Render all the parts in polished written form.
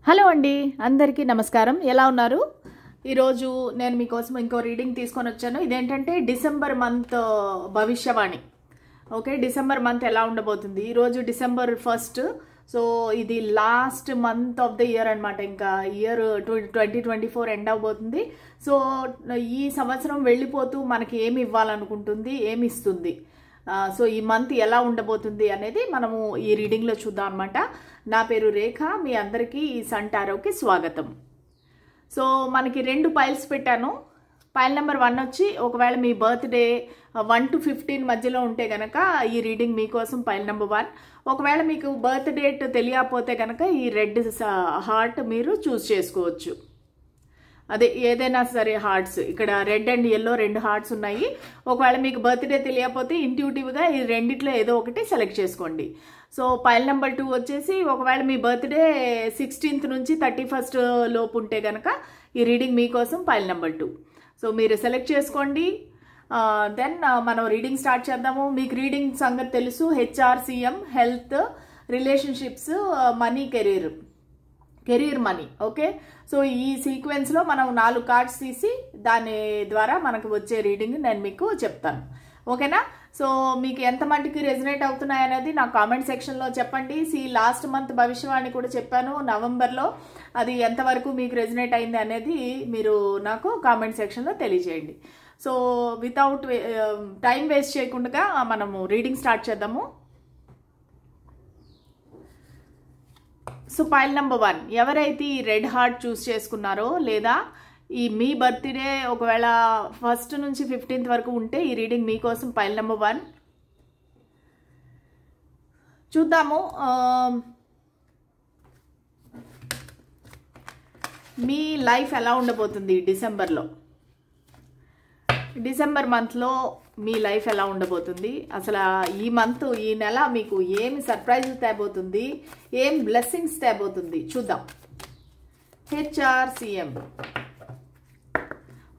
Hello అండి, అందరికీ నమస్కారం. ఎలా ఉన్నారు? ఈరోజు నేను మీకోసం ఇంకో రీడింగ్ తీసుకొని వచ్చాను. ఇదేంటంటే డిసెంబర్ మంత్ భవిష్యవాణి. ఓకే, డిసెంబర్ మంత్ ఎలా ఉండబోతుంది. ఈరోజు డిసెంబర్ 1. సో ఇది last month of the year అనమాట. ఇంకా ఇయర్ 2024 ఎండ్ అవబోతుంది. సో ఈ సంవత్సరం వెళ్ళిపోతూ మనకి ఏమి ఇవ్వాలనుకుంటుంది, ఏమి ఇస్తుంది, సో ఈ మంత్ ఎలా ఉండబోతుంది అనేది మనము ఈ రీడింగ్లో చూద్దాం అనమాట. నా పేరు రేఖ, మీ అందరికీ ఈ సన్ టారోకి స్వాగతం. సో మనకి 2 పైల్స్ పెట్టాను. పైల్ నెంబర్ 1 వచ్చి ఒకవేళ మీ బర్త్డే 1 to 15 మధ్యలో ఉంటే కనుక ఈ రీడింగ్ మీకోసం పైల్ నెంబర్ 1. ఒకవేళ మీకు బర్త్ డేట్ తెలియకపోతే కనుక ఈ రెడ్ హార్ట్ మీరు చూస్ చేసుకోవచ్చు. అదే ఏదైనా సరే హార్ట్స్, ఇక్కడ రెడ్ అండ్ ఎల్లో 2 హార్ట్స్ ఉన్నాయి. ఒకవేళ మీకు బర్త్డే తెలియకపోతే ఇంట్యూటివ్గా ఈ రెండిట్లో ఏదో ఒకటి సెలెక్ట్ చేసుకోండి. సో పైల్ నెంబర్ 2 వచ్చేసి ఒకవేళ మీ బర్త్డే 16th నుంచి 31st లోపు ఉంటే కనుక ఈ రీడింగ్ మీకోసం పైల్ నెంబర్ 2. సో మీరు సెలెక్ట్ చేసుకోండి. దెన్ మనం రీడింగ్ స్టార్ట్ చేద్దాము. మీకు రీడింగ్ సంగతి తెలుసు. HRCM, health, relationships, money, career money. Okay, so ఈ సీక్వెన్స్లో మనం 4 కార్డ్స్ తీసి దాని ద్వారా మనకు వచ్చే రీడింగ్ నేను మీకు చెప్తాను. ఓకేనా? సో మీకు ఎంత మటుకి రెజనేట్ అవుతున్నాయి అనేది నా కామెంట్ సెక్షన్లో చెప్పండి. లాస్ట్ మంత్ భవిష్యవాణి కూడా చెప్పాను నవంబర్లో. అది ఎంతవరకు మీకు రెజనేట్ అయింది అనేది మీరు నాకు కామెంట్ సెక్షన్లో తెలియజేయండి. సో వితౌట్ టైం వేస్ట్ చేయకుండా మనము రీడింగ్ స్టార్ట్ చేద్దాము. సో పైల్ నెంబర్ 1, ఎవరైతే ఈ రెడ్ హార్ట్ చూస్ చేసుకున్నారో లేదా ఈ మీ బర్త్డే ఒకవేళ 1st నుంచి 15th వరకు ఉంటే ఈ రీడింగ్ మీకోసం పైల్ నెంబర్ 1. చూద్దాము మీ లైఫ్ ఎలా ఉండబోతుంది డిసెంబర్లో. డిసెంబర్ మంత్లో మీ లైఫ్ ఎలా ఉండబోతుంది, అసలు ఈ మంత్, ఈ నెల మీకు ఏమి సర్ప్రైజ్ తేబోతుంది, ఏం బ్లెస్సింగ్స్ తేబోతుంది చూద్దాం. HRCM.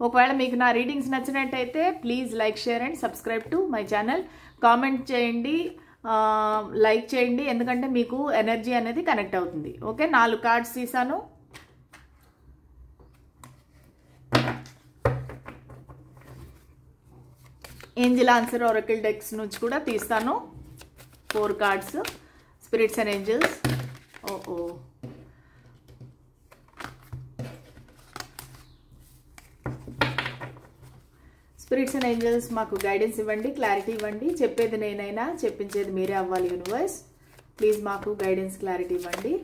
ఒకవేళ మీకు నా రీడింగ్స్ నచ్చినట్టయితే please like, share and subscribe to my channel. Comment చేయండి, లైక్ చేయండి, ఎందుకంటే మీకు ఎనర్జీ అనేది కనెక్ట్ అవుతుంది. ఓకే, 4 కార్డ్స్ తీసాను. ఏంజిల్ ఆన్సర్ ఒరకిల్ డెక్స్ నుంచి కూడా తీస్తాను 4 cards. Spirits and angels. Spirits and angels మాకు గైడెన్స్ ఇవ్వండి, క్లారిటీ ఇవ్వండి. చెప్పేది నేనైనా చెప్పించేది మీరే అవ్వాలి. యూనివర్స్ ప్లీజ్ మాకు గైడెన్స్, క్లారిటీ ఇవ్వండి.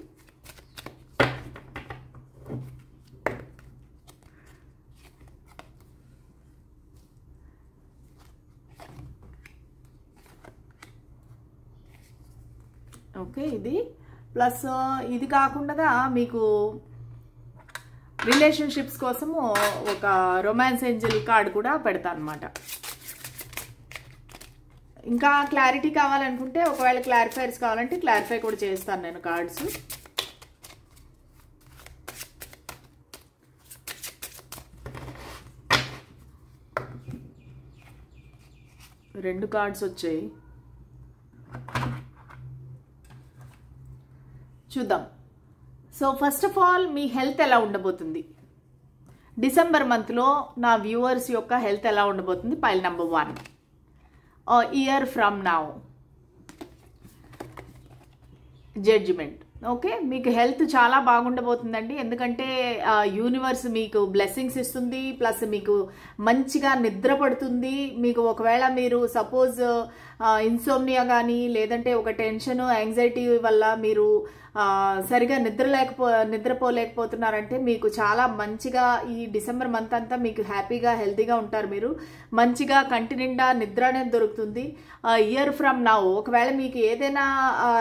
ఓకే, ఇది ప్లస్ ఇది కాకుండా మీకు రిలేషన్షిప్స్ కోసము ఒక రొమాన్స్ ఏంజల్ కార్డ్ కూడా పెడతాను అనమాట. ఇంకా క్లారిటీ కావాలనుకుంటే, ఒకవేళ క్లారిఫైర్స్ కావాలంటే క్లారిఫై కూడా చేస్తాను నేను కార్డ్స్. రెండు కార్డ్స్ వచ్చాయి, చూద్దాం. So first of all me health ఎలా ఉండబోతుంది డిసెంబర్ మంత్లో, నా వ్యూవర్స్ యొక్క హెల్త్ ఎలా ఉండబోతుంది. Pile number 1, year from now, judgement. Okay, మీకు హెల్త్ చాలా బాగుండబోతుందండి. ఎందుకంటే యూనివర్స్ మీకు బ్లెస్సింగ్స్ ఇస్తుంది, ప్లస్ మీకు మంచిగా నిద్ర పడుతుంది. మీకు ఒకవేళ మీరు సపోజ్ ఇన్సోమ్నియా కానీ లేదంటే ఒక టెన్షన్, యాంగ్జైటీ వల్ల మీరు సరిగా నిద్రపోలేకపోతున్నారంటే మీకు చాలా మంచిగా ఈ డిసెంబర్ మంత్ అంతా మీకు హ్యాపీగా, హెల్తీగా ఉంటారు. మీరు మంచిగా కంటి నిండా నిద్ర అనేది దొరుకుతుంది. ఇయర్ ఫ్రమ్ నౌ, ఒకవేళ మీకు ఏదైనా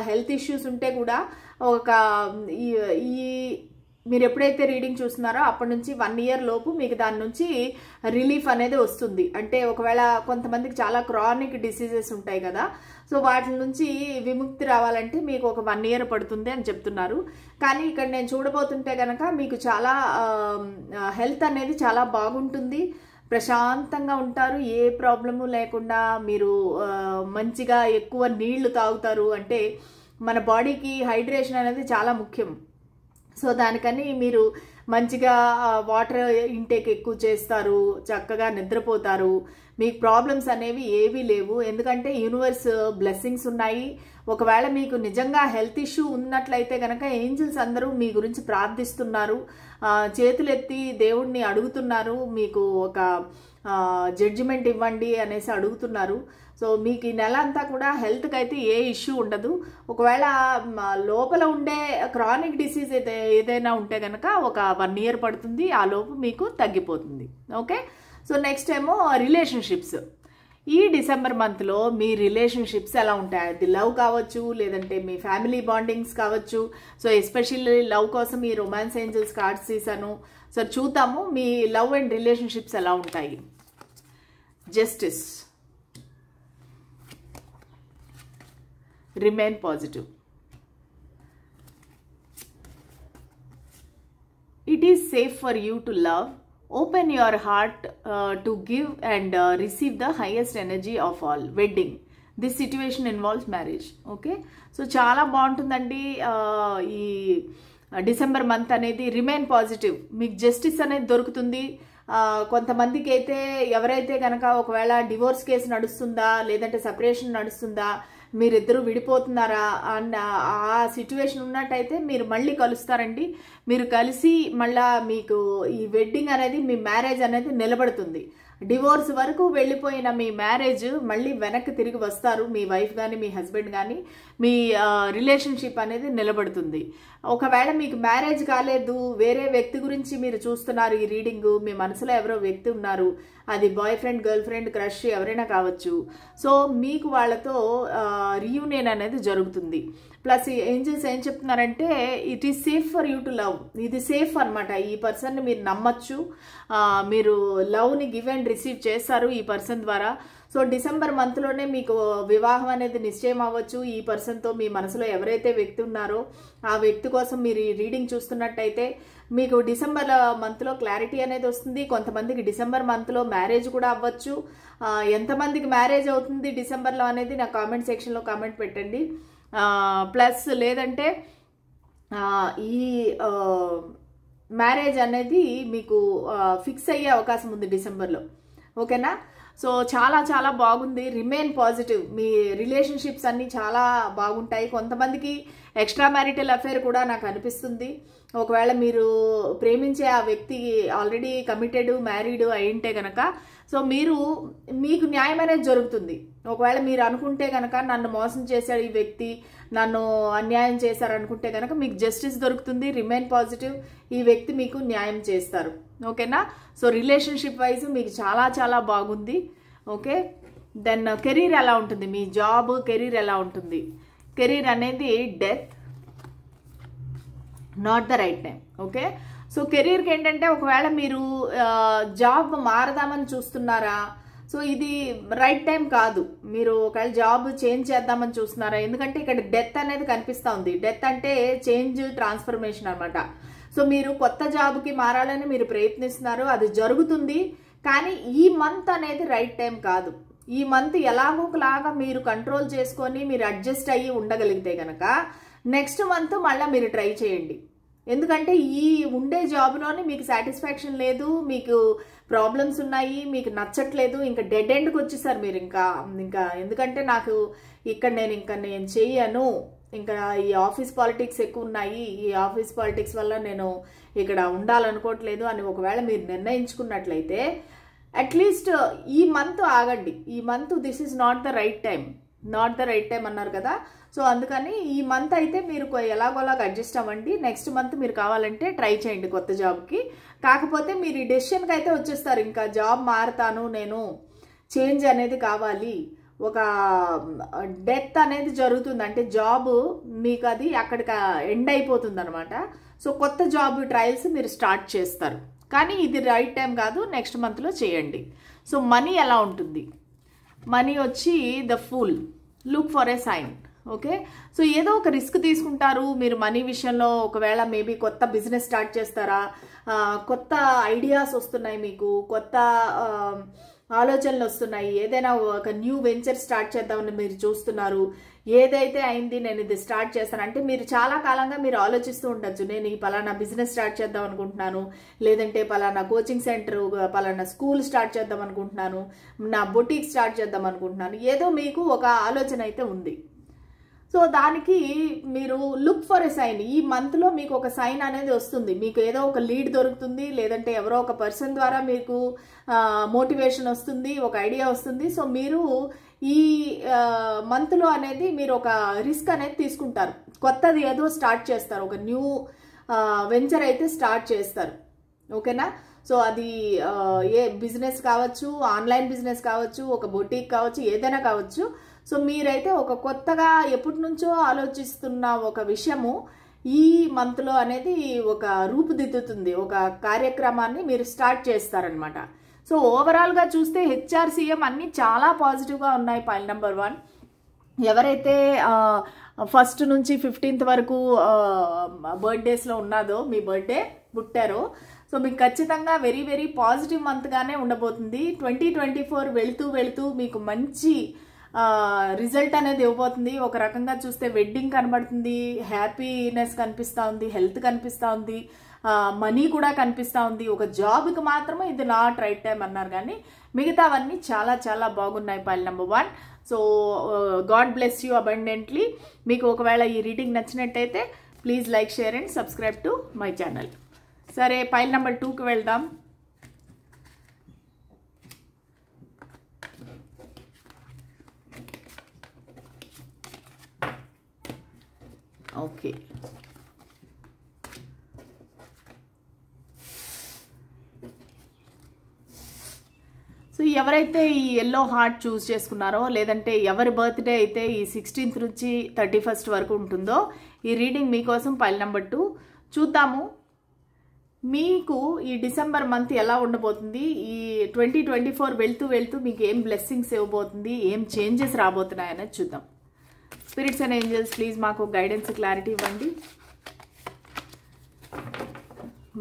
హెల్త్ ఇష్యూస్ ఉంటే కూడా ఈ మీరు ఎప్పుడైతే రీడింగ్ చూస్తున్నారో అప్పటి నుంచి 1 year లోపు మీకు దాని నుంచి రిలీఫ్ అనేది వస్తుంది. అంటే ఒకవేళ కొంతమందికి చాలా క్రానిక్ డిసీజెస్ ఉంటాయి కదా, సో వాటి నుంచి విముక్తి రావాలంటే మీకు ఒక 1 year పడుతుంది అని చెప్తున్నారు. కానీ ఇక్కడ నేను చూడబోతుంటే కనుక మీకు చాలా హెల్త్ అనేది చాలా బాగుంటుంది, ప్రశాంతంగా ఉంటారు, ఏ ప్రాబ్లము లేకుండా మీరు మంచిగా ఎక్కువ నీళ్లు తాగుతారు. అంటే మన బాడీకి హైడ్రేషన్ అనేది చాలా ముఖ్యం. సో దానికని మీరు మంచిగా వాటర్ ఇంటేక్ ఎక్కువ చేస్తారు, చక్కగా నిద్రపోతారు, మీకు ప్రాబ్లమ్స్ అనేవి ఏవీ లేవు. ఎందుకంటే యూనివర్స్ బ్లెస్సింగ్స్ ఉన్నాయి. ఒకవేళ మీకు నిజంగా హెల్త్ ఇష్యూ ఉన్నట్లయితే కనుక ఏంజల్స్ అందరూ మీ గురించి ప్రార్థిస్తున్నారు, చేతులెత్తి దేవుడిని అడుగుతున్నారు, మీకు ఒక జడ్జిమెంట్ ఇవ్వండి అనేసి అడుగుతున్నారు. సో మీకు ఈ నెల అంతా కూడా హెల్త్కి అయితే ఏ ఇష్యూ ఉండదు. ఒకవేళ లోపల ఉండే క్రానిక్ డిసీజ్ ఏదైనా ఉంటే కనుక ఒక 1 year పడుతుంది, ఆ లోపు మీకు తగ్గిపోతుంది. ఓకే, సో నెక్స్ట్ ఏమో రిలేషన్షిప్స్. ఈ డిసెంబర్ మంత్లో మీ రిలేషన్షిప్స్ ఎలా ఉంటాయి? అది లవ్ కావచ్చు, లేదంటే మీ ఫ్యామిలీ బాండింగ్స్ కావచ్చు. సో ఎస్పెషల్లీ లవ్ కోసం ఈ రొమాన్స్ ఏంజల్స్ కార్డ్స్ తీసాను. సో చూద్దాము మీ లవ్ అండ్ రిలేషన్షిప్స్ ఎలా ఉంటాయి. Justice, remain positive. It is safe for you to love. Open your heart to give and receive the highest energy of all. Wedding. This situation involves marriage. Okay. So చాలా బాగుంటుందండి ఈ December month అనేది. Remain positive, మీకు justice అనేది దొరుకుతుంది. కొంతమందికి అయితే ఎవరైతే కనుక ఒకవేళ డివోర్స్ కేసు నడుస్తుందా, లేదంటే సెపరేషన్ నడుస్తుందా, మీరిద్దరూ విడిపోతున్నారా అన్న ఆ సిచ్యువేషన్ ఉన్నట్టయితే మీరు మళ్ళీ కలుస్తారండి. మీరు కలిసి మళ్ళా మీకు ఈ వెడ్డింగ్ అనేది, మీ మ్యారేజ్ అనేది నిలబడుతుంది. డివోర్స్ వరకు వెళ్ళిపోయిన మీ మ్యారేజ్ మళ్ళీ వెనక్కి తిరిగి వస్తారు. మీ వైఫ్ కానీ మీ హస్బెండ్ కానీ మీ రిలేషన్షిప్ అనేది నిలబడుతుంది. ఒకవేళ మీకు మ్యారేజ్ కాలేదు, వేరే వ్యక్తి గురించి మీరు చూస్తున్నారు ఈ రీడింగ్, మీ మనసులో ఎవరో వ్యక్తి ఉన్నారు, అది boy friend, girl friend, crush ఎవరైనా కావచ్చు. సో మీకు వాళ్ళతో రీయూనియన్ అనేది జరుగుతుంది. ప్లస్ ఏంజల్స్ ఏం చెప్తున్నారంటే it is safe for you to love. ఇది సేఫ్ అనమాట. ఈ పర్సన్ని మీరు నమ్మచ్చు, మీరు లవ్ని గివ్ అండ్ రిసీవ్ చేస్తారు ఈ పర్సన్ ద్వారా. సో డిసెంబర్ మంత్లోనే మీకు వివాహం అనేది నిశ్చయం అవ్వచ్చు. ఈ పర్సన్తో మీ మనసులో ఎవరైతే వ్యక్తి ఉన్నారో ఆ వ్యక్తి కోసం మీరు ఈ రీడింగ్ చూస్తున్నట్టయితే మీకు డిసెంబర్ మంత్లో క్లారిటీ అనేది వస్తుంది. కొంతమందికి డిసెంబర్ మంత్లో మ్యారేజ్ కూడా అవ్వచ్చు. ఎంతమందికి మ్యారేజ్ అవుతుంది డిసెంబర్లో అనేది నా కామెంట్ సెక్షన్లో కామెంట్ పెట్టండి. ప్లస్ లేదంటే ఈ మ్యారేజ్ అనేది మీకు ఫిక్స్ అయ్యే అవకాశం ఉంది డిసెంబర్లో. ఓకేనా? సో చాలా చాలా బాగుంది. Remain positive. మీ రిలేషన్షిప్స్ అన్నీ చాలా బాగుంటాయి. కొంతమందికి ఎక్స్ట్రా మ్యారిటల్ అఫేర్ కూడా నాకు అనిపిస్తుంది. ఒకవేళ మీరు ప్రేమించే ఆ వ్యక్తి ఆల్రెడీ కమిటెడ్, మ్యారీడ్ అయింటే కనుక సో మీకు న్యాయం అనేది జరుగుతుంది. ఒకవేళ మీరు అనుకుంటే కనుక నన్ను మోసం చేశాడు ఈ వ్యక్తి, నన్ను అన్యాయం చేశారు అనుకుంటే కనుక మీకు జస్టిస్ దొరుకుతుంది. Remain positive. ఈ వ్యక్తి మీకు న్యాయం చేస్తారు. ఓకేనా? సో రిలేషన్షిప్ వైజ్ మీకు చాలా చాలా బాగుంది. ఓకే, దెన్ కెరీర్ ఎలా ఉంటుంది? మీ జాబ్, కెరీర్ ఎలా ఉంటుంది? కెరీర్ అనేది death, not the right time. Okay, so కెరీర్కి ఏంటంటే ఒకవేళ మీరు జాబ్ మారదామని చూస్తున్నారా, సో ఇది రైట్ టైం కాదు. మీరు ఒకవేళ జాబ్ చేంజ్ చేద్దామని చూస్తున్నారా, ఎందుకంటే ఇక్కడ డెత్ అనేది కనిపిస్తూ ఉంది. డెత్ అంటే చేంజ్, ట్రాన్స్ఫర్మేషన్ అనమాట. సో మీరు కొత్త జాబ్కి మారాలని మీరు ప్రయత్నిస్తున్నారు, అది జరుగుతుంది. కానీ ఈ మంత్ అనేది రైట్ టైం కాదు. ఈ మంత్ ఎలాగోలాగా మీరు కంట్రోల్ చేసుకొని మీరు అడ్జస్ట్ అయ్యి ఉండగలిగితే కనుక నెక్స్ట్ మంత్ మళ్ళీ మీరు ట్రై చేయండి. ఎందుకంటే ఈ ఉండే జాబ్లోనే మీకు సాటిస్ఫాక్షన్ లేదు, మీకు ప్రాబ్లమ్స్ ఉన్నాయి, మీకు నచ్చట్లేదు, ఇంకా డెడ్ ఎండ్కి వచ్చేసారు మీరు. ఇంకా ఎందుకంటే నాకు ఇక్కడ నేను చెయ్యను, ఇంకా ఈ ఆఫీస్ పాలిటిక్స్ ఎక్కువ ఉన్నాయి, ఈ ఆఫీస్ పాలిటిక్స్ వల్ల నేను ఇక్కడ ఉండాలనుకోవట్లేదు అని ఒకవేళ మీరు నిర్ణయించుకున్నట్లయితే అట్లీస్ట్ ఈ మంత్ ఆగండి. ఈ month this is not the right time, not the right time అన్నారు కదా. సో అందుకని ఈ మంత్ అయితే మీరు ఎలాగోలాగా అడ్జస్ట్ అవ్వండి. నెక్స్ట్ మంత్ మీరు కావాలంటే ట్రై చేయండి కొత్త జాబ్కి. కాకపోతే మీరు ఈ డెసిషన్కి అయితే వచ్చేస్తారు, ఇంకా జాబ్ మారుతాను, నేను చేంజ్ అనేది కావాలి. ఒక డెత్ అనేది జరుగుతుంది అంటే జాబ్ మీకు అది అక్కడికి ఎండ్ అయిపోతుంది అనమాట. సో కొత్త జాబ్ ట్రయల్స్ మీరు స్టార్ట్ చేస్తారు. కానీ ఇది రైట్ టైం కాదు, నెక్స్ట్ మంత్లో చేయండి. సో మనీ ఎలా ఉంటుంది? మనీ వచ్చి the fool, look for a sign. Okay, so ఏదో ఒక రిస్క్ తీసుకుంటారు మీరు మనీ విషయంలో. ఒకవేళ మేబీ కొత్త బిజినెస్ స్టార్ట్ చేస్తారా, కొత్త ఐడియాస్ వస్తున్నాయి, మీకు కొత్త ఆలోచనలు వస్తున్నాయి, ఏదైనా ఒక న్యూ వెంచర్ స్టార్ట్ చేద్దామని మీరు చూస్తున్నారు. ఏదైతే అయింది నేను ఇది స్టార్ట్ చేస్తాను అంటే మీరు చాలా కాలంగా మీరు ఆలోచిస్తూ ఉండొచ్చు, నేను ఈ పలానా బిజినెస్ స్టార్ట్ చేద్దాం అనుకుంటున్నాను, లేదంటే పలానా కోచింగ్ సెంటర్, పలానా స్కూల్ స్టార్ట్ చేద్దాం అనుకుంటున్నాను, నా బొటీక్ స్టార్ట్ చేద్దాం అనుకుంటున్నాను, ఏదో మీకు ఒక ఆలోచన అయితే ఉంది. సో దానికి మీరు లుక్ ఫర్ ఎ సైన్. ఈ మంత్లో మీకు ఒక సైన్ అనేది వస్తుంది, మీకు ఏదో ఒక లీడ్ దొరుకుతుంది, లేదంటే ఎవరో ఒక పర్సన్ ద్వారా మీకు మోటివేషన్ వస్తుంది, ఒక ఐడియా వస్తుంది. సో మీరు ఈ మంత్లో అనేది మీరు ఒక రిస్క్ అనేది తీసుకుంటారు, కొత్తది ఏదో స్టార్ట్ చేస్తారు, ఒక న్యూ వెంచర్ అయితే స్టార్ట్ చేస్తారు. ఓకేనా? సో అది ఏ బిజినెస్ కావచ్చు, ఆన్లైన్ బిజినెస్ కావచ్చు, ఒక బొటీక్ కావచ్చు, ఏదైనా కావచ్చు. సో మీరైతే ఒక కొత్తగా ఎప్పటి నుంచో ఆలోచిస్తున్న ఒక విషయము ఈ మంత్లో అనేది ఒక రూపుదిద్దుతుంది, ఒక కార్యక్రమాన్ని మీరు స్టార్ట్ చేస్తారనమాట. సో ఓవరాల్గా చూస్తే హెచ్ఆర్సీఎం అన్నీ చాలా పాజిటివ్గా ఉన్నాయి. పాయింట్ నెంబర్ 1, ఎవరైతే 1st నుంచి 15th వరకు బర్త్డేస్లో ఉన్నదో, మీ బర్త్డే పుట్టారో, సో మీకు ఖచ్చితంగా వెరీ వెరీ పాజిటివ్ మంత్గానే ఉండబోతుంది. 2024 వెళ్తూ మీకు మంచి రిజల్ట్ అనేది ఇవ్వబోతుంది. ఒక రకంగా చూస్తే వెడ్డింగ్ కనబడుతుంది, హ్యాపీనెస్ కనిపిస్తూ ఉంది, హెల్త్ కనిపిస్తూ ఉంది, మనీ కూడా కనిపిస్తూ ఉంది. ఒక జాబ్కి మాత్రమే ఇది నాట్ రైట్ టైం అన్నారు, కానీ మిగతావన్నీ చాలా చాలా బాగున్నాయి. Point number 1. So God bless you abundantly. మీకు ఒకవేళ ఈ రీడింగ్ నచ్చినట్టయితే please like, share and subscribe to my channel. సరే, పాయింట్ నెంబర్ 2కి వెళ్దాం. ఓకే, సో ఎవరైతే ఈ ఎల్లో హార్ట్ చూస్ చేసుకున్నారో, లేదంటే ఎవరి బర్త్డే అయితే ఈ 16th నుంచి 31st వరకు ఉంటుందో, ఈ రీడింగ్ మీకోసం. పాయింట్ నెంబర్ 2 చూద్దాము. మీకు ఈ డిసెంబర్ మంత్ ఎలా ఉండబోతుంది, ఈ 2024 వెళ్తూ మీకు ఏం బ్లెస్సింగ్స్ ఇవ్వబోతుంది, ఏం చేంజెస్ రాబోతున్నాయి అనేది చూద్దాం. స్పిరిట్స్ అండ్ ఏంజల్స్ ప్లీజ్ మాకు గైడెన్స్, క్లారిటీ ఇవ్వండి.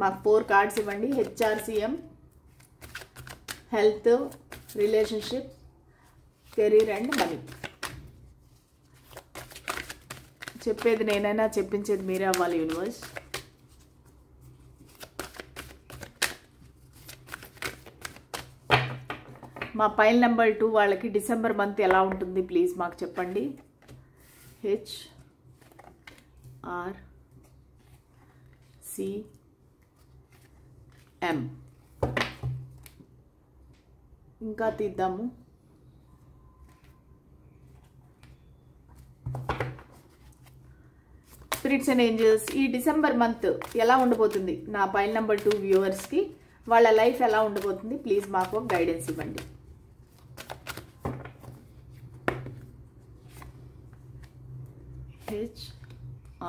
మాకు 4 కార్డ్స్ ఇవ్వండి. HRCM, health, relationship, career and money. చెప్పేది నేనైనా చెప్పించేది మీరే అవ్వాలి యూనివర్స్. మా పైల్ నెంబర్ 2 వాళ్ళకి డిసెంబర్ మంత్ ఎలా ఉంటుంది ప్లీజ్ మాకు చెప్పండి. HRCM. ఇంకా తీద్దాము. స్పిరిట్స్ అండ్ ఏంజల్స్ ఈ డిసెంబర్ మంత్ ఎలా ఉండబోతుంది నా పైల్ నెంబర్ 2 వ్యూవర్స్కి, వాళ్ళ లైఫ్ ఎలా ఉండబోతుంది ప్లీజ్ మాకు గైడెన్స్ ఇవ్వండి.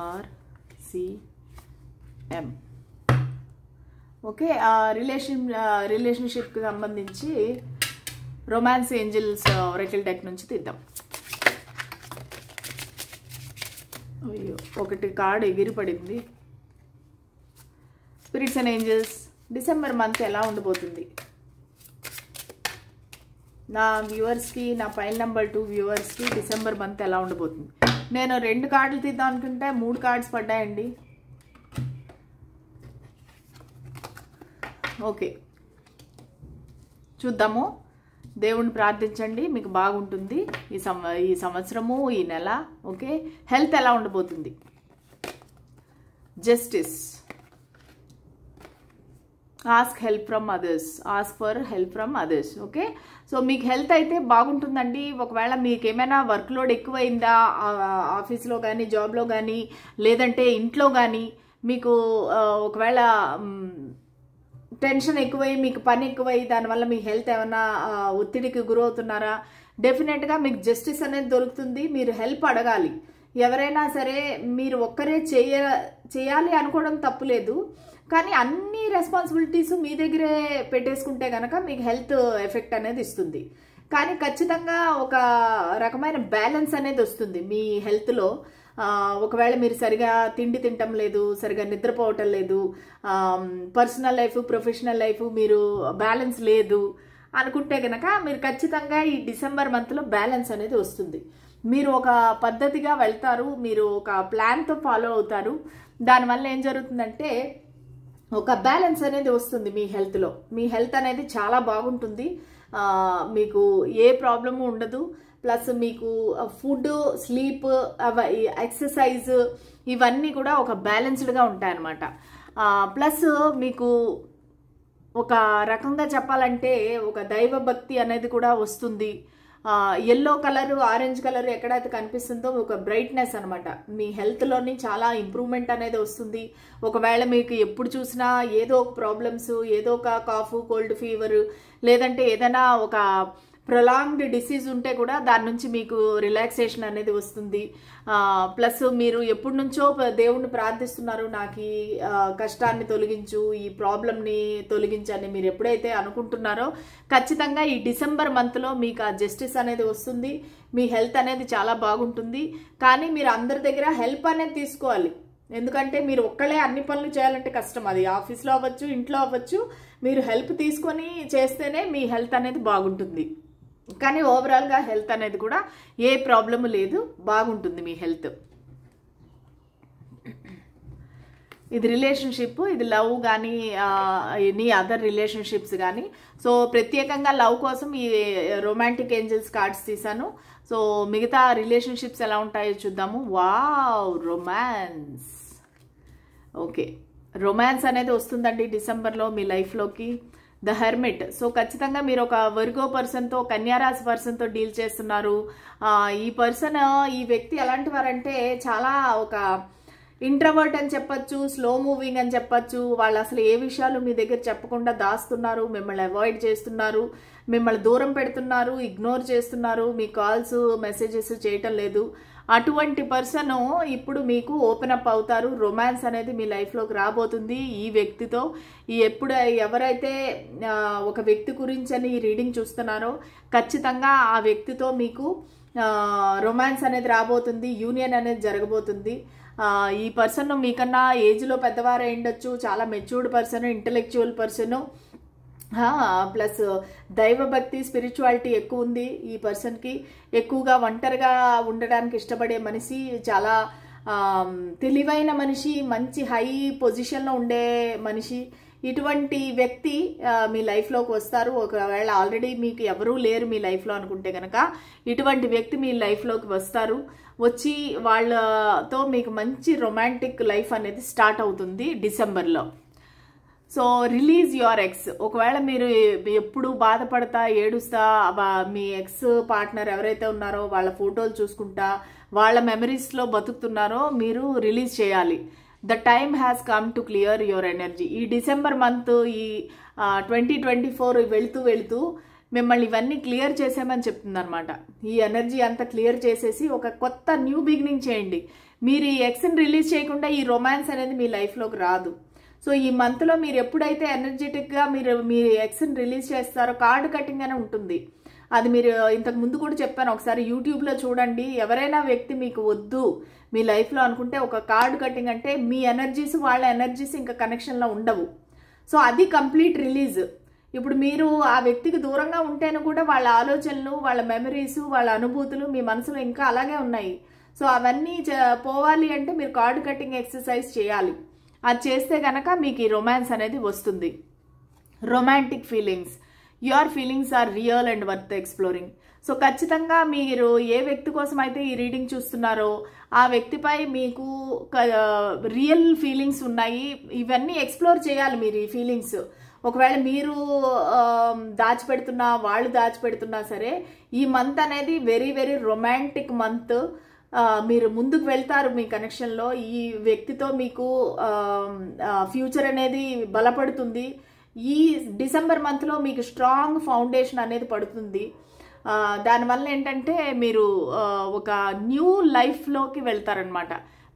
HRCM. ఓకే, రిలేషన్షిప్కి సంబంధించి రొమాన్స్ ఏంజల్స్ ఒరాకిల్ డెక్ నుంచి తీద్దాం. అయ్యో, ఒకటి కార్డ్ ఎగిరిపడింది. Spirits and angels December month ఎలా ఉండబోతుంది నా వ్యూవర్స్కి, నా పైల్ నెంబర్ 2 వ్యూవర్స్కి డిసెంబర్ మంత్ ఎలా ఉండబోతుంది. నేను 2 కార్డులు తీద్దాం అనుకుంటే 3 కార్డ్స్ పడ్డాయండి. ఓకే, చూద్దాము. దేవుణ్ణి ప్రార్థించండి, మీకు బాగుంటుంది ఈ సంవత్సరము, ఈ నెల. ఓకే, హెల్త్ ఎలా ఉండబోతుంది. Justice, ask help from others, ask for help from others. Okay, so మీకు హెల్త్ అయితే బాగుంటుందండి. ఒకవేళ మీకు ఏమైనా వర్క్ లోడ్ ఎక్కువైందా ఆఫీస్లో కానీ, జాబ్లో కానీ, లేదంటే ఇంట్లో కానీ, మీకు ఒకవేళ టెన్షన్ ఎక్కువై, మీకు పని ఎక్కువై, దానివల్ల మీ హెల్త్ ఏమైనా ఒత్తిడికి గురవుతున్నారా, డెఫినెట్గా మీకు జస్టిస్ అనేది దొరుకుతుంది. మీరు హెల్ప్ అడగాలి. ఎవరైనా సరే మీరు ఒక్కరే చేయాలి అనుకోవడం తప్పులేదు, కానీ అన్ని రెస్పాన్సిబిలిటీస్ మీ దగ్గరే పెట్టేసుకుంటే కనుక మీకు హెల్త్ ఎఫెక్ట్ అనేది ఇస్తుంది. కానీ ఖచ్చితంగా ఒక రకమైన బ్యాలెన్స్ అనేది వస్తుంది మీ హెల్త్లో. ఒకవేళ మీరు సరిగా తిండి తినటం లేదు, సరిగా నిద్రపోవటం లేదు, పర్సనల్ లైఫ్, ప్రొఫెషనల్ లైఫ్ మీరు బ్యాలెన్స్ లేదు అనుకుంటే కనుక మీరు ఖచ్చితంగా ఈ డిసెంబర్ మంత్లో బ్యాలెన్స్ అనేది వస్తుంది. మీరు ఒక పద్ధతిగా వెళ్తారు, మీరు ఒక ప్లాన్తో ఫాలో అవుతారు. దానివల్ల ఏం జరుగుతుందంటే ఒక బ్యాలెన్స్ అనేది వస్తుంది మీ హెల్త్లో. మీ హెల్త్ అనేది చాలా బాగుంటుంది, మీకు ఏ ప్రాబ్లము ఉండదు. ప్లస్ మీకు ఫుడ్, స్లీప్, ఎక్సర్సైజ్ ఇవన్నీ కూడా ఒక బ్యాలెన్స్డ్గా ఉంటాయన్నమాట. ప్లస్ మీకు ఒక రకంగా చెప్పాలంటే ఒక దైవభక్తి అనేది కూడా వస్తుంది. ఎల్లో కలర్, ఆరెంజ్ కలర్ ఎక్కడైతే కనిపిస్తుందో ఒక బ్రైట్నెస్ అనమాట. మీ హెల్త్లోని చాలా ఇంప్రూవ్మెంట్ అనేది వస్తుంది. ఒకవేళ మీకు ఎప్పుడు చూసినా ఏదో ఒక ప్రాబ్లమ్స్, ఏదో ఒక కాఫ్, కోల్డ్, ఫీవర్, లేదంటే ఏదైనా ఒక ప్రొలాంగ్డ్ డిసీజ్ ఉంటే కూడా దాని నుంచి మీకు రిలాక్సేషన్ అనేది వస్తుంది. ప్లస్ మీరు ఎప్పటి నుంచో దేవుణ్ణి ప్రార్థిస్తున్నారు, నాకు ఈ కష్టాన్ని తొలగించు, ఈ ప్రాబ్లమ్ని తొలగించని మీరు ఎప్పుడైతే అనుకుంటున్నారో ఖచ్చితంగా ఈ డిసెంబర్ మంత్లో మీకు ఆ జస్టిస్ అనేది వస్తుంది. మీ హెల్త్ అనేది చాలా బాగుంటుంది. కానీ మీరు అందరి దగ్గర హెల్ప్ అనేది తీసుకోవాలి. ఎందుకంటే మీరు ఒక్కళ్ళే అన్ని పనులు చేయాలంటే కష్టం. అది ఆఫీస్లో అవ్వచ్చు, ఇంట్లో అవ్వచ్చు. మీరు హెల్ప్ తీసుకొని చేస్తేనే మీ హెల్త్ అనేది బాగుంటుంది. కానీ ఓవరాల్గా హెల్త్ అనేది కూడా ఏ ప్రాబ్లము లేదు, బాగుంటుంది మీ హెల్త్. ఇది రిలేషన్షిప్, ఇది లవ్ కానీ ఎనీ అదర్ రిలేషన్షిప్స్ కానీ. సో ప్రత్యేకంగా లవ్ కోసం ఈ రొమాంటిక్ ఏంజల్స్ కార్డ్స్ తీసాను. సో మిగతా రిలేషన్షిప్స్ ఎలా ఉంటాయో చూద్దాము. Wow, romance. ఓకే, రొమాన్స్ అనేది వస్తుందండి డిసెంబర్లో మీ లైఫ్లోకి. The hermit. సో ఖచ్చితంగా మీరు ఒక వర్గో పర్సన్తో, కన్యారాశి పర్సన్తో డీల్ చేస్తున్నారు. ఈ వ్యక్తి ఎలాంటి వారంటే చాలా ఒక ఇంట్రవర్ట్ అని చెప్పచ్చు, స్లో మూవింగ్ అని చెప్పచ్చు. వాళ్ళు అసలు ఏ విషయాలు మీ దగ్గర చెప్పకుండా దాస్తున్నారు, మిమ్మల్ని అవాయిడ్ చేస్తున్నారు, మిమ్మల్ని దూరం పెడుతున్నారు, ఇగ్నోర్ చేస్తున్నారు, మీ కాల్స్, మెసేజెస్ చేయటం లేదు. అటువంటి పర్సన్ ఇప్పుడు మీకు ఓపెన్ అప్ అవుతారు. రొమాన్స్ అనేది మీ లైఫ్లోకి రాబోతుంది ఈ వ్యక్తితో. ఎవరైతే ఒక వ్యక్తి గురించి అని ఈ రీడింగ్ చూస్తున్నారో ఖచ్చితంగా ఆ వ్యక్తితో మీకు రొమాన్స్ అనేది రాబోతుంది, యూనియన్ అనేది జరగబోతుంది. ఈ పర్సన్ మీకన్నా ఏజ్లో పెద్దవారు అయ్యుండొచ్చు, చాలా matured person, intellectual person, plus దైవభక్తి, స్పిరిచువాలిటీ ఎక్కువ ఉంది ఈ పర్సన్కి. ఎక్కువగా ఒంటరిగా ఉండడానికి ఇష్టపడే మనిషి, చాలా తెలివైన మనిషి, మంచి హై పొజిషన్లో ఉండే మనిషి. ఇటువంటి వ్యక్తి మీ లైఫ్లోకి వస్తారు. ఒకవేళ ఆల్రెడీ మీకు ఎవరూ లేరు మీ లైఫ్లో అనుకుంటే కనుక ఇటువంటి వ్యక్తి మీ లైఫ్లోకి వస్తారు. వచ్చి వాళ్ళతో మీకు మంచి రొమాంటిక్ లైఫ్ అనేది స్టార్ట్ అవుతుంది డిసెంబర్లో. So release your ex. ఒకవేళ మీరు ఎప్పుడు బాధపడతా, ఏడుస్తా మీ ఎక్స్ పార్ట్నర్ ఎవరైతే ఉన్నారో వాళ్ళ ఫోటోలు చూసుకుంటా, వాళ్ళ మెమరీస్లో బతుకుతున్నారో మీరు రిలీజ్ చేయాలి. The time has come to clear your energy. ఈ డిసెంబర్ మంత్, ఈ 2024 వెళుతూ మిమ్మల్ని ఇవన్నీ క్లియర్ చేసామని చెప్తుంది అనమాట. ఈ ఎనర్జీ అంతా క్లియర్ చేసేసి ఒక కొత్త న్యూ బిగినింగ్ చేయండి. మీరు ఈ ఎక్స్ని రిలీజ్ చేయకుండా ఈ రొమాన్స్ అనేది మీ లైఫ్లోకి రాదు. సో ఈ మంత్లో మీరు ఎప్పుడైతే ఎనర్జెటిక్గా మీ ఎక్స్ని రిలీజ్ చేస్తారో కార్డు కటింగ్ అనే ఉంటుంది. అది మీరు ఇంతకు ముందు కూడా చెప్పాను, ఒకసారి యూట్యూబ్లో చూడండి. ఎవరైనా వ్యక్తి మీకు వద్దు మీ లైఫ్లో అనుకుంటే ఒక కార్డు కటింగ్ అంటే మీ ఎనర్జీస్ వాళ్ళ ఎనర్జీస్ ఇంకా కనెక్షన్లో ఉండవు. సో అది కంప్లీట్ రిలీజ్. ఇప్పుడు మీరు ఆ వ్యక్తికి దూరంగా ఉంటేనే కూడా వాళ్ళ ఆలోచనలు, వాళ్ళ మెమరీస్, వాళ్ళ అనుభూతులు మీ మనసులో ఇంకా అలాగే ఉన్నాయి. సో అవన్నీ పోవాలి అంటే మీరు కార్డు కటింగ్ ఎక్సర్సైజ్ చేయాలి. అది చేస్తే కనుక మీకు ఈ రొమాన్స్ అనేది వస్తుంది. Romantic feelings. Your feelings are real and worth exploring. So ఖచ్చితంగా మీరు ఏ వ్యక్తి కోసం అయితే ఈ రీడింగ్ చూస్తున్నారో ఆ వ్యక్తిపై మీకు రియల్ ఫీలింగ్స్ ఉన్నాయి. ఇవన్నీ ఎక్స్ప్లోర్ చేయాలి మీరు ఈ ఫీలింగ్స్. ఒకవేళ మీరు దాచిపెడుతున్నా, వాళ్ళు దాచిపెడుతున్నా సరే, ఈ మంత్ అనేది వెరీ వెరీ రొమాంటిక్ మంత్. మీరు ముందుకు వెళ్తారు మీ కనెక్షన్లో. ఈ వ్యక్తితో మీకు ఫ్యూచర్ అనేది బలపడుతుంది. ఈ డిసెంబర్ మంత్లో మీకు స్ట్రాంగ్ ఫౌండేషన్ అనేది పడుతుంది. దానివల్ల ఏంటంటే మీరు ఒక న్యూ లైఫ్లోకి వెళ్తారనమాట.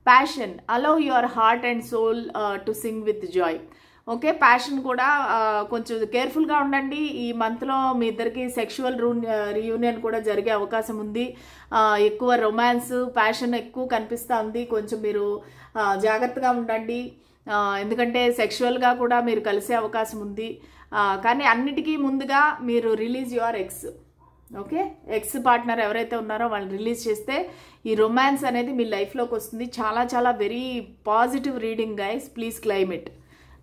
Passion. Allow your heart and soul to sing with joy. Okay, passion కూడా కొంచెం కేర్ఫుల్గా ఉండండి. ఈ మంత్లో మీ ఇద్దరికి సెక్షువల్ రీయూనియన్ కూడా జరిగే అవకాశం ఉంది. ఎక్కువ రొమాన్స్, ప్యాషన్ ఎక్కువ కనిపిస్తూ ఉంది. కొంచెం మీరు జాగ్రత్తగా ఉండండి, ఎందుకంటే సెక్షువల్గా కూడా మీరు కలిసే అవకాశం ఉంది. కానీ అన్నిటికీ ముందుగా మీరు release your ex. Okay, X partner ఎవరైతే ఉన్నారో వాళ్ళు రిలీజ్ చేస్తే ఈ రొమాన్స్ అనేది మీ లైఫ్లోకి వస్తుంది. చాలా చాలా very positive reading guys. Please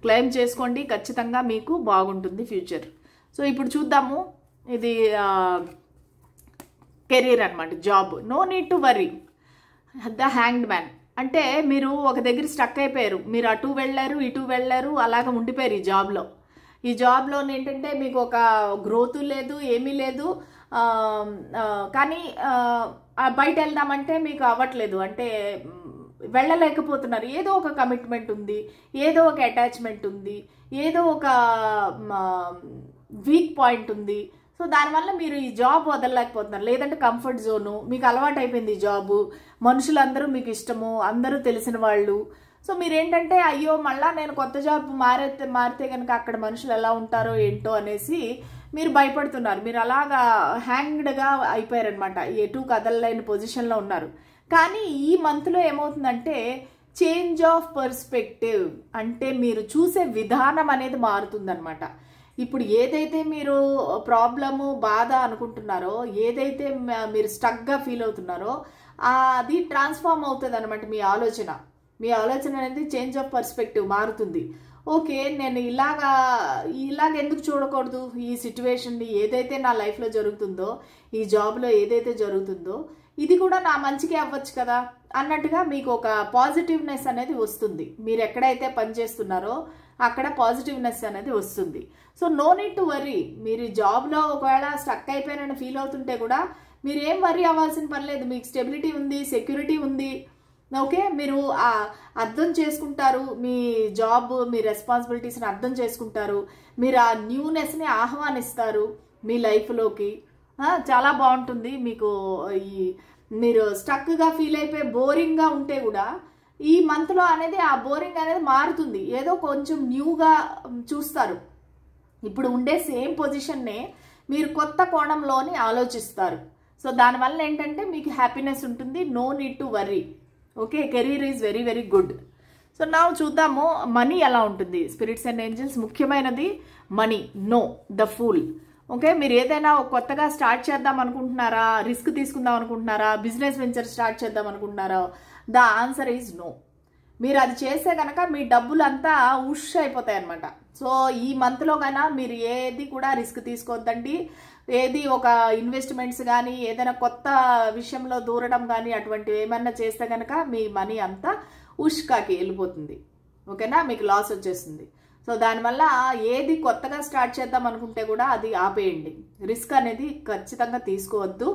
claim చేసుకోండి, ఖచ్చితంగా మీకు బాగుంటుంది ఫ్యూచర్. సో ఇప్పుడు చూద్దాము, ఇది కెరీర్ అనమాట, job. No need to worry. The hanged man అంటే మీరు ఒక దగ్గర స్టక్ అయిపోయారు, మీరు అటు వెళ్ళారు ఇటు వెళ్ళారు, అలాగ ఉండిపోయారు ఈ జాబ్లో. ఈ జాబ్లో ఏంటంటే మీకు ఒక గ్రోత్ లేదు, ఏమీ లేదు. కానీ బయట వెళ్దామంటే మీకు అవ్వట్లేదు, అంటే వెళ్ళలేకపోతున్నారు. ఏదో ఒక కమిట్మెంట్ ఉంది, ఏదో ఒక అటాచ్మెంట్ ఉంది, ఏదో ఒక వీక్ పాయింట్ ఉంది. సో దానివల్ల మీరు ఈ జాబ్ వదలలేకపోతున్నారు. లేదంటే కంఫర్ట్ జోను, మీకు అలవాటు అయిపోయింది ఈ జాబు, మనుషులందరూ మీకు ఇష్టము, అందరూ తెలిసిన వాళ్ళు. సో మీరేంటంటే అయ్యో మళ్ళీ నేను కొత్త జాబ్ మారితే కనుక అక్కడ మనుషులు ఎలా ఉంటారో ఏంటో అనేసి మీరు భయపడుతున్నారు. మీరు అలాగా హ్యాంగ్డ్గా అయిపోయారనమాట, ఎటు కదలలేని పొజిషన్లో ఉన్నారు. కానీ ఈ మంత్లో ఏమవుతుందంటే చేంజ్ ఆఫ్ పర్స్పెక్టివ్, అంటే మీరు చూసే విధానం అనేది మారుతుందనమాట. ఇప్పుడు ఏదైతే మీరు ప్రాబ్లము బాధ అనుకుంటున్నారో, ఏదైతే మీరు స్టక్గా ఫీల్ అవుతున్నారో అది ట్రాన్స్ఫార్మ్ అవుతుంది అనమాట. మీ ఆలోచన అనేది చేంజ్ ఆఫ్ పర్స్పెక్టివ్ మారుతుంది. ఓకే, నేను ఇలాగ ఎందుకు చూడకూడదు ఈ సిచ్యువేషన్ని, ఏదైతే నా లైఫ్లో జరుగుతుందో, ఈ జాబ్లో ఏదైతే జరుగుతుందో ఇది కూడా నా మంచిగా అవ్వచ్చు కదా అన్నట్టుగా మీకు ఒక పాజిటివ్నెస్ అనేది వస్తుంది. మీరు ఎక్కడైతే పనిచేస్తున్నారో అక్కడ పాజిటివ్నెస్ అనేది వస్తుంది. So no need to worry. మీరు జాబ్లో ఒకవేళ స్టక్ అయిపోయానని ఫీల్ అవుతుంటే కూడా మీరు ఏం వరీ అవ్వాల్సిన పని లేదు. మీకు స్టెబిలిటీ ఉంది, సెక్యూరిటీ ఉంది. ఓకే, మీరు అర్థం చేసుకుంటారు, మీ జాబ్, మీ రెస్పాన్సిబిలిటీస్ని అర్థం చేసుకుంటారు, మీరు ఆ న్యూనెస్ని ఆహ్వానిస్తారు మీ లైఫ్లోకి. చాలా బాగుంటుంది మీకు. మీరు స్టక్గా ఫీల్ అయిపోయి బోరింగ్గా ఉంటే కూడా ఈ మంత్లో అనేది ఆ బోరింగ్ అనేది మారుతుంది, ఏదో కొంచెం న్యూగా చూస్తారు. ఇప్పుడు ఉండే సేమ్ పొజిషన్నే మీరు కొత్త కోణంలోని ఆలోచిస్తారు. సో దానివల్ల ఏంటంటే మీకు హ్యాపీనెస్ ఉంటుంది. No need to worry. Okay, career is very very good. So నా చూద్దాము మనీ ఎలా ఉంటుంది. స్పిరిట్స్ అండ్ ఏంజల్స్ ముఖ్యమైనది money. No the fool. Okay, మీరు ఏదైనా కొత్తగా స్టార్ట్ చేద్దాం అనుకుంటున్నారా, రిస్క్ తీసుకుందాం అనుకుంటున్నారా, బిజినెస్ వెంచర్ స్టార్ట్ చేద్దాం అనుకుంటున్నారా, ద ఆన్సర్ ఈజ్ నో. మీరు అది చేస్తే కనుక మీ డబ్బులు అంతా ఉష్ అయిపోతాయి అనమాట. సో ఈ మంత్లో కన్నా మీరు ఏది కూడా రిస్క్ తీసుకోవద్దండి. ఏది ఒక ఇన్వెస్ట్మెంట్స్ కానీ ఏదైనా కొత్త విషయంలో దూరడం కానీ అటువంటివి ఏమన్నా చేస్తే కనుక మీ మనీ అంతా ఉష్కాకి వెళ్ళిపోతుంది. ఓకేనా, మీకు లాస్ వచ్చేస్తుంది. సో దానివల్ల ఏది కొత్తగా స్టార్ట్ చేద్దాం అనుకుంటే కూడా అది ఆపేయండి. రిస్క్ అనేది ఖచ్చితంగా తీసుకోవద్దు.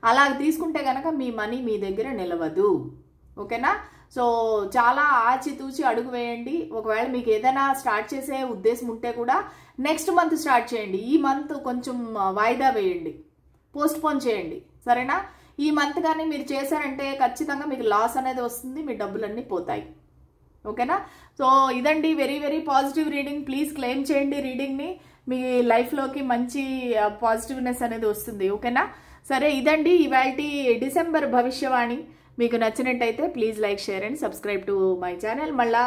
అలా తీసుకుంటే కనుక మీ మనీ మీ దగ్గర నిలవదు. ఓకేనా, సో చాలా ఆచితూచి అడుగు వేయండి. ఒకవేళ మీకు ఏదైనా స్టార్ట్ చేసే ఉద్దేశం ఉంటే కూడా నెక్స్ట్ మంత్ స్టార్ట్ చేయండి. ఈ మంత్ కొంచెం వాయిదా వేయండి, పోస్ట్పోన్ చేయండి. సరేనా, ఈ మంత్ కానీ మీరు చేశారంటే ఖచ్చితంగా మీకు లాస్ అనేది వస్తుంది, మీ డబ్బులన్నీ పోతాయి. ఓకేనా, సో ఇదండి very very positive reading. Please claim చేయండి రీడింగ్ని. మీ లైఫ్లోకి మంచి పాజిటివ్నెస్ అనేది వస్తుంది. ఓకేనా, సరే ఇదండి ఇవాల్టి డిసెంబర్ భవిష్యవాణి. మీకు నచ్చినట్టయితే please like, share and subscribe to my channel. మళ్ళా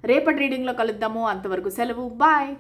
రేపటి రీడింగ్లో కలుద్దాము. అంతవరకు సెలవు, బాయ్.